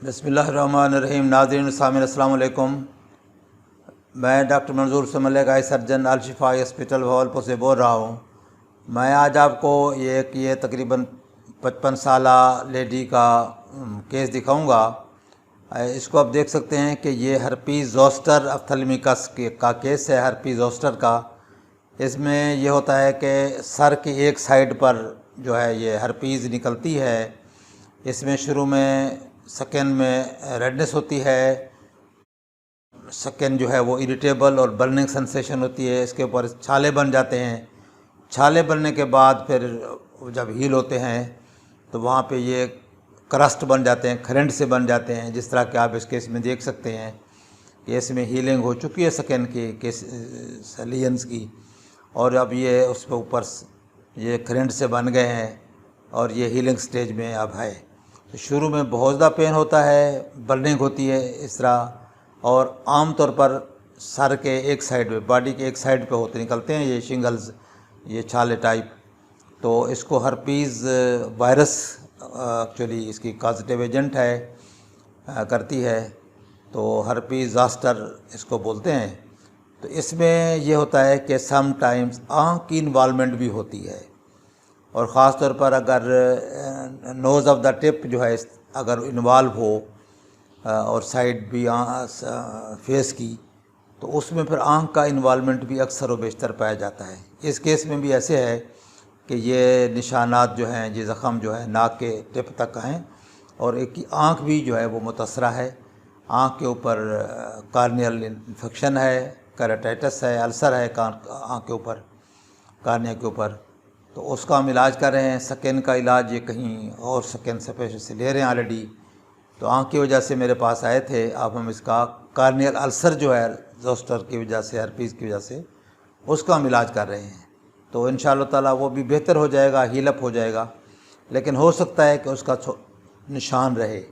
बिस्मिल्लाहिर्रहमानिर्रहीम। नाज़रीन सामीन अस्सलाम वालेकुम। मैं डॉक्टर मंजूर से मलिक, आई सर्जन, अल शिफा हॉस्पिटल भावलपुर से बोल रहा हूँ। मैं आज आपको ये तकरीबन 55 साला लेडी का केस दिखाऊंगा। इसको आप देख सकते हैं कि ये हर्पीज़ ज़ोस्टर ऑप्थेल्मिकस का केस है। हर्पीज़ ज़ोस्टर का इसमें ये होता है कि सर की एक साइड पर जो है ये हर्पीज़ निकलती है। इसमें शुरू में स्किन में रेडनेस होती है, स्किन जो है वो इरिटेबल और बर्निंग सेंसेशन होती है। इसके ऊपर छाले बन जाते हैं। छाले बनने के बाद फिर जब हील होते हैं तो वहाँ पे ये क्रस्ट बन जाते हैं, खरंड से बन जाते हैं, जिस तरह के आप इस केस में देख सकते हैं कि इसमें हीलिंग हो चुकी है स्किन की केस लीजन्स की, और अब ये उस पर ऊपर ये खरंड से बन गए हैं और ये हीलिंग स्टेज में अब है। तो शुरू में बहुत ज़्यादा पेन होता है, बर्निंग होती है इस तरह, और आम तौर पर सर के एक साइड पे, बॉडी के एक साइड पे होते निकलते हैं ये शिंगल्स, ये छाले टाइप। तो इसको हर्पीज़ वायरस एक्चुअली इसकी कॉजेटिव एजेंट है, करती है। तो हर्पीज़ ज़ोस्टर इसको बोलते हैं। तो इसमें ये होता है कि सम टाइम्स आँख की इन्वॉल्वमेंट भी होती है, और ख़ास तौर पर अगर नोज़ ऑफ द टिप जो है अगर इन्वॉल्व हो और साइड भी फेस की, तो उसमें फिर आँख का इन्वॉल्वमेंट भी अक्सर व बेशतर पाया जाता है। इस केस में भी ऐसे है कि ये निशानात जो हैं, ये ज़ख़म जो है नाक के टिप तक हैं, और एक की आँख भी जो है वो मुतासरा है। आँख के ऊपर कार्नियल इन्फेक्शन है, केराटाइटिस है, अल्सर है आँख के ऊपर, कार्निया के ऊपर। तो उसका हम इलाज कर रहे हैं। स्किन का इलाज ये कहीं और स्किन स्पेशलिस्ट से ले रहे हैं ऑलरेडी। तो आँख की वजह से मेरे पास आए थे। अब हम इसका कार्नियल अल्सर जो है ज़ोस्टर की वजह से, हर्पीज़ की वजह से, उसका हम इलाज कर रहे हैं। तो इंशाअल्लाह ताला वो भी बेहतर हो जाएगा, हीलअप हो जाएगा। लेकिन हो सकता है कि उसका निशान रहे।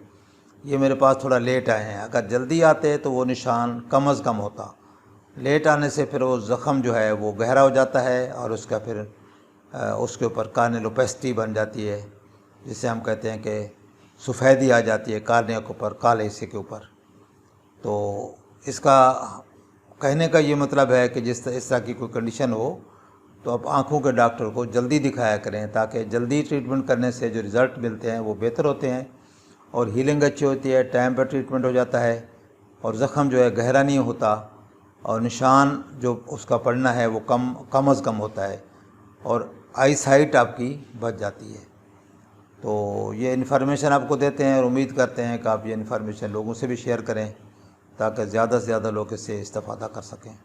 ये मेरे पास थोड़ा लेट आए हैं। अगर जल्दी आते तो वो निशान कम अज़ कम होता। लेट आने से फिर वो ज़ख़म जो है वो गहरा हो जाता है, और उसका फिर उसके ऊपर कार्नियल ओपेसिटी बन जाती है, जिसे हम कहते हैं कि सफ़ेदी आ जाती है कार्निया के ऊपर, काले हिस्से के ऊपर। तो इसका कहने का ये मतलब है कि इस तरह की कोई कंडीशन हो तो आप आँखों के डॉक्टर को जल्दी दिखाया करें, ताकि जल्दी ट्रीटमेंट करने से जो रिज़ल्ट मिलते हैं वो बेहतर होते हैं, और हीलिंग अच्छी होती है, टाइम पर ट्रीटमेंट हो जाता है, और ज़ख़म जो है गहरा नहीं होता, और निशान जो उसका पड़ना है वो कम अज़ कम होता है, और आई साइट आपकी बच जाती है। तो ये इन्फॉर्मेशन आपको देते हैं, और उम्मीद करते हैं कि आप ये इन्फॉर्मेशन लोगों से भी शेयर करें, ताकि ज़्यादा से ज़्यादा लोग इससे इस्तेफ़ादा कर सकें।